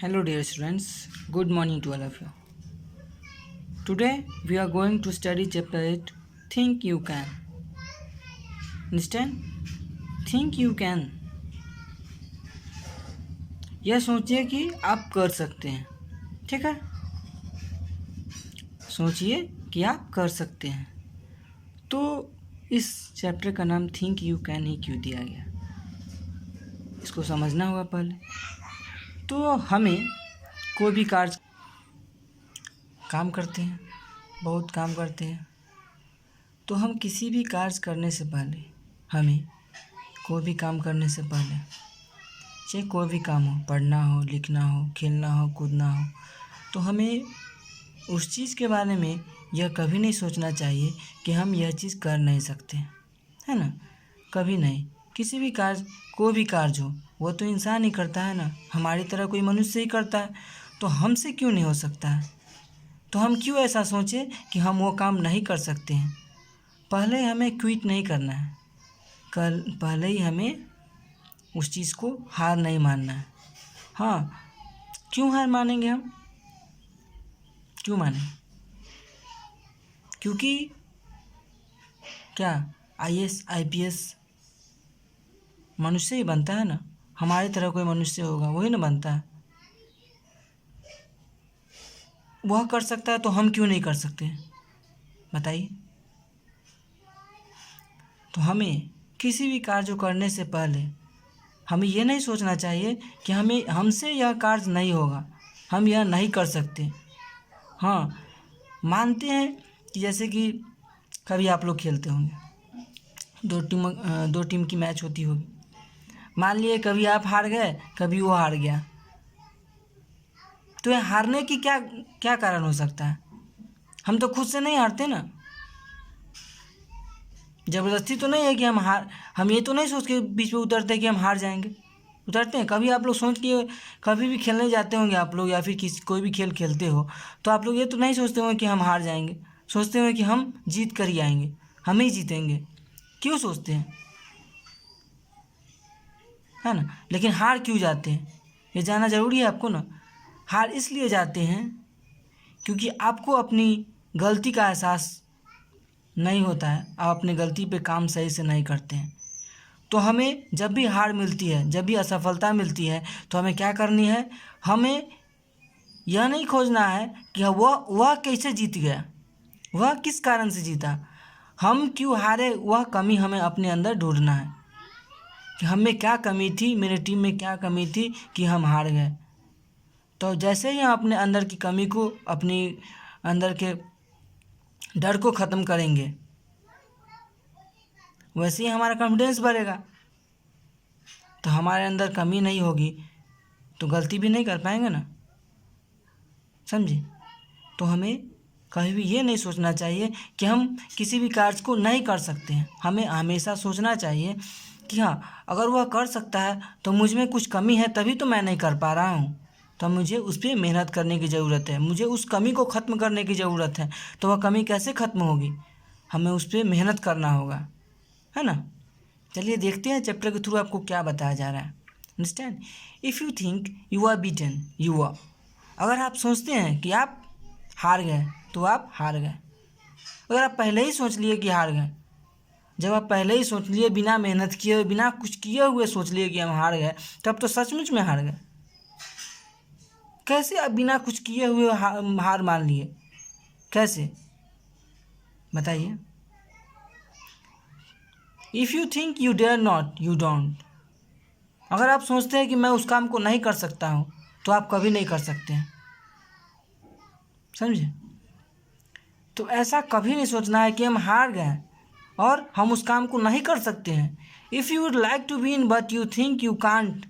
Hello, dear students. Good morning to all of you. Today we are going to study chapter 8 Think You Can. Understand? Think you can. यह सोचिए कि आप कर सकते हैं. ठीक है, सोचिए कि आप कर सकते हैं. तो इस चैप्टर का नाम थिंक यू कैन ही क्यों दिया गया, इसको समझना होगा पहले. तो हमें कोई भी कार्य काम करते हैं, बहुत काम करते हैं, तो हम किसी भी कार्य करने से पहले, हमें कोई भी काम करने से पहले, चाहे कोई भी काम हो, पढ़ना हो, लिखना हो, खेलना हो, कूदना हो, तो हमें उस चीज़ के बारे में यह कभी नहीं सोचना चाहिए कि हम यह चीज़ कर नहीं सकते, है ना. कभी नहीं. किसी भी कार्य, कोई भी कार्य हो, वो तो इंसान ही करता है ना, हमारी तरह कोई मनुष्य ही करता है. तो हमसे क्यों नहीं हो सकता है? तो हम क्यों ऐसा सोचें कि हम वो काम नहीं कर सकते हैं? पहले हमें क्विट नहीं करना है. पहले ही हमें उस चीज़ को हार नहीं मानना है. हाँ, क्यों हार मानेंगे हम? क्यों मानें? क्योंकि क्या IAS IPS मनुष्य ही बनता है ना. हमारी तरह कोई मनुष्य होगा, वही ना बनता है. वह कर सकता है तो हम क्यों नहीं कर सकते? बताइए. तो हमें किसी भी कार्य करने से पहले हमें यह नहीं सोचना चाहिए कि हमसे यह कार्य नहीं होगा, हम यह नहीं कर सकते. हाँ, मानते हैं कि जैसे कि कभी आप लोग खेलते होंगे, दो टीम की मैच होती होगी. मान लिए कभी आप हार गए, कभी वो हार गया. तो यह हारने की क्या क्या कारण हो सकता है? हम तो खुद से नहीं हारते ना. ज़बरदस्ती तो नहीं है कि हम ये तो नहीं सोच के बीच में उतरते कि हम हार जाएंगे. उतरते हैं कभी? आप लोग सोच के कभी भी खेलने जाते होंगे आप लोग, या फिर कोई भी खेल खेलते हो, तो आप लोग ये तो नहीं सोचते होंगे कि हम हार जाएंगे. सोचते होंगे कि हम जीत कर ही आएंगे, हम ही जीतेंगे. क्यों सोचते हैं, है ना? लेकिन हार क्यों जाते हैं, ये जानना ज़रूरी है आपको ना. हार इसलिए जाते हैं क्योंकि आपको अपनी गलती का एहसास नहीं होता है, आप अपनी गलती पे काम सही से नहीं करते हैं. तो हमें जब भी हार मिलती है, जब भी असफलता मिलती है, तो हमें क्या करनी है? हमें यह नहीं खोजना है कि वह कैसे जीत गया, वह किस कारण से जीता, हम क्यों हारे. वह कमी हमें अपने अंदर ढूंढना है कि हमें क्या कमी थी, मेरे टीम में क्या कमी थी कि हम हार गए. तो जैसे ही हम अपने अंदर की कमी को, अपनी अंदर के डर को ख़त्म करेंगे, वैसे ही हमारा कॉन्फिडेंस बढ़ेगा. तो हमारे अंदर कमी नहीं होगी तो गलती भी नहीं कर पाएंगे ना. समझे? तो हमें कभी भी ये नहीं सोचना चाहिए कि हम किसी भी कार्य को नहीं कर सकते हैं. हमें हमेशा सोचना चाहिए कि हाँ, अगर वह कर सकता है तो मुझ में कुछ कमी है, तभी तो मैं नहीं कर पा रहा हूँ. तो मुझे उस पर मेहनत करने की ज़रूरत है, मुझे उस कमी को ख़त्म करने की ज़रूरत है. तो वह कमी कैसे ख़त्म होगी? हमें उस पर मेहनत करना होगा, है ना. चलिए देखते हैं चैप्टर के थ्रू आपको क्या बताया जा रहा है. Understand? If you think you are beaten, you are. अगर आप सोचते हैं कि आप हार गए, तो आप हार गए. अगर आप पहले ही सोच लिए कि हार गए, जब आप पहले ही सोच लिए, बिना मेहनत किए, बिना कुछ किए हुए सोच लिए कि हम हार गए, तब तो सचमुच में हार गए. कैसे आप बिना कुछ किए हुए हार मान लिए? कैसे? बताइए. If you think you dare not, you don't. अगर आप सोचते हैं कि मैं उस काम को नहीं कर सकता हूँ, तो आप कभी नहीं कर सकते हैं. समझे? तो ऐसा कभी नहीं सोचना है कि हम हार गए और हम उस काम को नहीं कर सकते हैं. If you would like to win but you think you can't,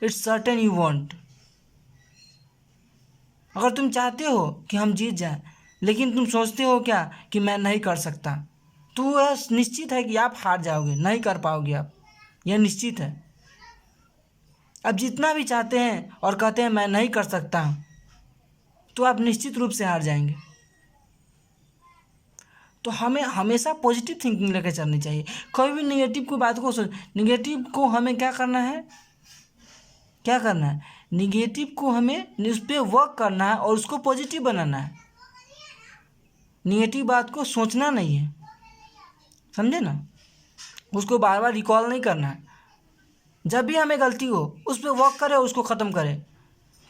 it's certain you won't. अगर तुम चाहते हो कि हम जीत जाए, लेकिन तुम सोचते हो क्या कि मैं नहीं कर सकता, तो वह निश्चित है कि आप हार जाओगे, नहीं कर पाओगे आप. यह निश्चित है. अब जितना भी चाहते हैं और कहते हैं मैं नहीं कर सकता हूँ, तो आप निश्चित रूप से हार जाएंगे. तो हमें हमेशा पॉजिटिव थिंकिंग लेकर चलनी चाहिए. कोई भी नेगेटिव को बात को निगेटिव को हमें क्या करना है? क्या करना है? निगेटिव को हमें उस पर वर्क करना है और उसको पॉजिटिव बनाना है। निगेटिव बात को सोचना नहीं है, समझे ना, उसको बार बार रिकॉल नहीं करना है। जब भी हमें गलती हो उस पर वर्क करे, उसको ख़त्म करे,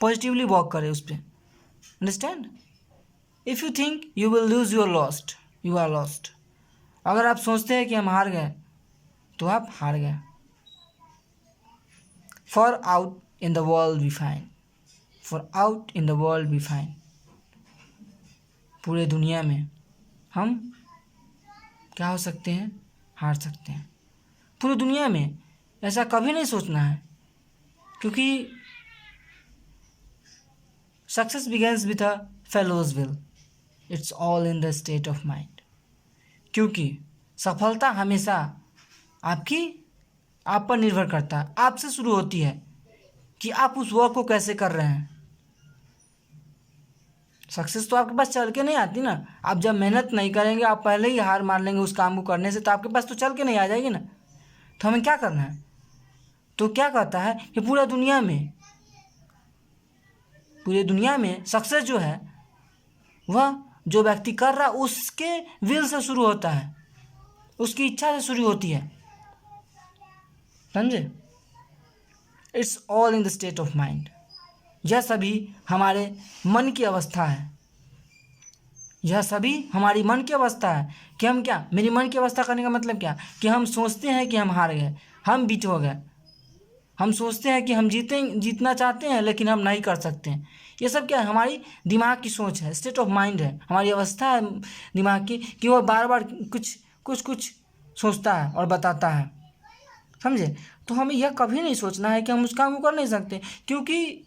पॉजिटिवली वर्क करे उस पर। Understand? If you think you will lose you're lost, you are lost. अगर आप सोचते हैं कि हम हार गए तो आप हार गए। For out in the world we find, for out in the world we find. पूरे दुनिया में हम क्या हो सकते हैं? हार सकते हैं। पूरी दुनिया में ऐसा कभी नहीं सोचना है, क्योंकि success begins with a fellows will, it's all in the state of mind. क्योंकि सफलता हमेशा आप पर निर्भर करता है, आपसे शुरू होती है कि आप उस वर्क को कैसे कर रहे हैं। सक्सेस तो आपके पास चल के नहीं आती ना। आप जब मेहनत नहीं करेंगे, आप पहले ही हार मान लेंगे उस काम को करने से, तो आपके पास तो चल के नहीं आ जाएगी ना। तो हमें क्या करना है? तो क्या कहता है कि पूरी दुनिया में सक्सेस जो है वह जो व्यक्ति कर रहा है उसके विल से शुरू होता है, उसकी इच्छा से शुरू होती है। समझे? It's all in the state of mind. यह सभी हमारे मन की अवस्था है, यह सभी हमारी मन की अवस्था है कि हम क्या, मेरी मन की अवस्था करने का मतलब क्या, कि हम सोचते हैं कि हम हार गए, हम बीट हो गए। हम सोचते हैं कि हम जीतना चाहते हैं लेकिन हम नहीं कर सकते हैं। ये सब क्या है? हमारी दिमाग की सोच है, स्टेट ऑफ माइंड है, हमारी अवस्था है दिमाग की, कि वह बार बार कुछ सोचता है और बताता है। समझे? तो हमें यह कभी नहीं सोचना है कि हम उस काम को कर नहीं सकते, क्योंकि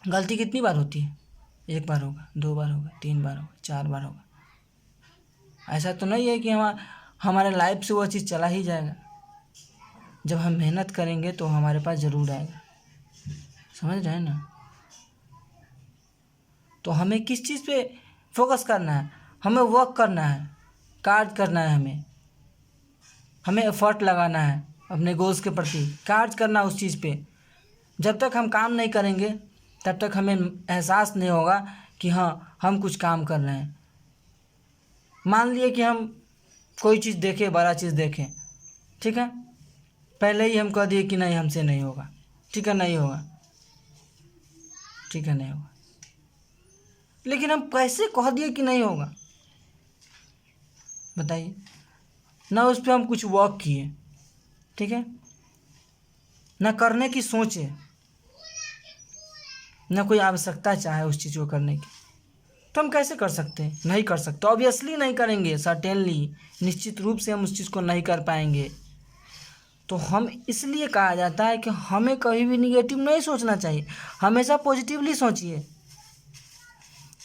गलती कितनी बार होती है? एक बार होगा, 2 बार होगा, 3 बार होगा, 4 बार होगा। ऐसा तो नहीं है कि हमारे लाइफ से वह चीज़ चला ही जाएगा। जब हम मेहनत करेंगे तो हमारे पास ज़रूर आएगा। समझ रहे हैं ना? तो हमें किस चीज़ पे फोकस करना है? हमें वर्क करना है, कार्य करना है, हमें एफर्ट लगाना है अपने गोल्स के प्रति, कार्य करना उस चीज़ पे। जब तक हम काम नहीं करेंगे तब तक हमें एहसास नहीं होगा कि हाँ हम कुछ काम कर रहे हैं। मान लिए कि हम कोई चीज़ देखें, बड़ा चीज़ देखें, ठीक है, पहले ही हम कह दिए कि नहीं हमसे नहीं होगा, ठीक है नहीं होगा, ठीक है नहीं होगा। लेकिन हम कैसे कह दिए कि नहीं होगा? बताइए ना। उस पर हम कुछ वर्क किए, ठीक है, ना करने की सोचे, ना कोई आवश्यकता चाहे उस चीज़ को करने की, तो हम कैसे कर सकते हैं? नहीं कर सकते। ऑब्वियसली नहीं करेंगे, सर्टेनली, निश्चित रूप से हम उस चीज़ को नहीं कर पाएंगे। तो हम इसलिए कहा जाता है कि हमें कभी भी निगेटिव नहीं सोचना चाहिए, हमेशा पॉजिटिवली सोचिए।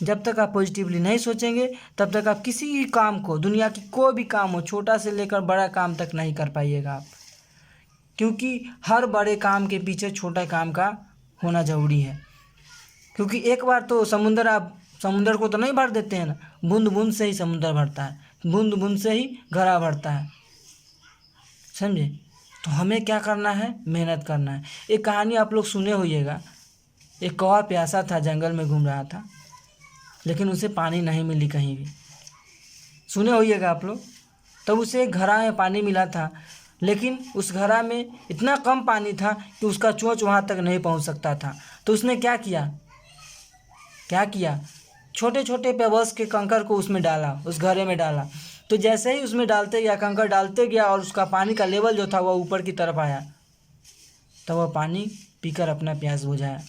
जब तक आप पॉजिटिवली नहीं सोचेंगे तब तक आप किसी भी काम को, दुनिया की कोई भी काम हो, छोटा से लेकर बड़ा काम तक नहीं कर पाइएगा आप, क्योंकि हर बड़े काम के पीछे छोटा काम का होना ज़रूरी है। क्योंकि एक बार तो आप समुंदर को तो नहीं भर देते हैं ना, बूंद बूंद से ही समुंदर भरता है, बूंद बूंद से ही घड़ा भरता है। समझे? तो हमें क्या करना है? मेहनत करना है। एक कहानी आप लोग सुने होइएगा, एक कौवा प्यासा था, जंगल में घूम रहा था, लेकिन उसे पानी नहीं मिली कहीं भी। सुने होइएगा आप लोग। तब उसे एक घड़ा में पानी मिला था, लेकिन उस घड़ा में इतना कम पानी था कि उसका चोंच वहाँ तक नहीं पहुँच सकता था। तो उसने क्या किया? छोटे छोटे पेबल्स के कंकर को उसमें डाला, उस घड़े में डाला। तो जैसे ही उसमें डालते गया, कंकर डालते गया, और उसका पानी का लेवल जो था वह ऊपर की तरफ आया, तो वह पानी पीकर अपना प्यास बुझाया।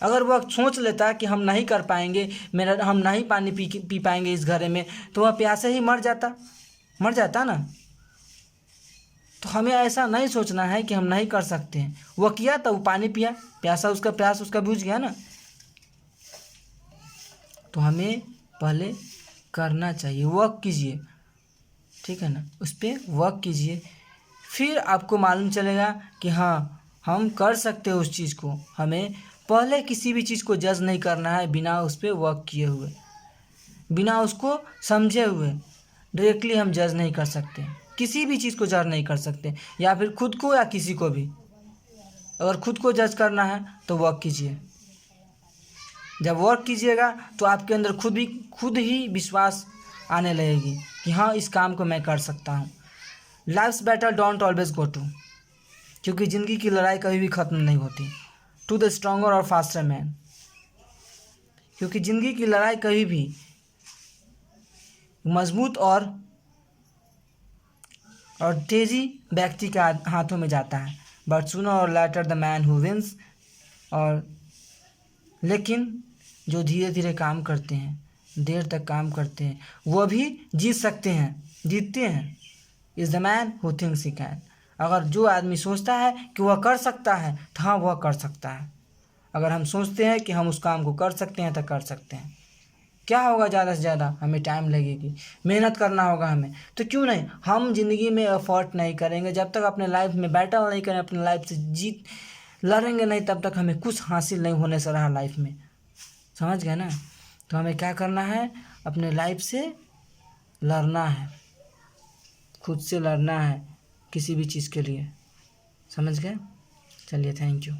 अगर वह सोच लेता कि हम नहीं कर पाएंगे, हम नहीं पानी पी पाएंगे इस घड़े में, तो वह प्यासे ही मर जाता ना। तो हमें ऐसा नहीं सोचना है कि हम नहीं कर सकते हैं। वह किया तो वो पानी पिया, प्यास उसका बुझ गया ना। तो हमें पहले करना चाहिए, वर्क कीजिए, ठीक है ना, उस पर वर्क कीजिए, फिर आपको मालूम चलेगा कि हाँ हम कर सकते हैं उस चीज़ को। हमें पहले किसी भी चीज़ को जज नहीं करना है बिना उस पर वर्क किए हुए, बिना उसको समझे हुए। डायरेक्टली हम जज नहीं कर सकते, किसी भी चीज़ को जज नहीं कर सकते, या फिर खुद को या किसी को भी। अगर खुद को जज करना है तो वर्क कीजिए। जब वर्क कीजिएगा तो आपके अंदर खुद ही विश्वास आने लगेगी कि हाँ, इस काम को मैं कर सकता हूँ। Life's battle don't always go to, क्योंकि ज़िंदगी की लड़ाई कभी भी ख़त्म नहीं होती। टू द स्ट्रॉन्गर और फास्टर मैन, क्योंकि ज़िंदगी की लड़ाई कभी भी मजबूत और तेज़ी व्यक्ति के हाथों में जाता है। बट सूनर और later the man who wins, और लेकिन जो धीरे धीरे काम करते हैं, देर तक काम करते हैं, वो भी जीतते हैं। Is the man who thinks he can. अगर जो आदमी सोचता है कि वह कर सकता है तो हाँ, वह कर सकता है। अगर हम सोचते हैं कि हम उस काम को कर सकते हैं तो कर सकते हैं। क्या होगा, ज़्यादा से ज़्यादा हमें टाइम लगेगी, मेहनत करना होगा हमें, तो क्यों नहीं हम ज़िंदगी में एफर्ट नहीं करेंगे। जब तक अपने लाइफ में बैटल नहीं करें, अपने लाइफ से लड़ेंगे नहीं, तब तक हमें कुछ हासिल नहीं होने से रहा लाइफ में। समझ गए ना? तो हमें क्या करना है, अपने लाइफ से लड़ना है, खुद से लड़ना है किसी भी चीज़ के लिए। समझ गए? चलिए, थैंक यू।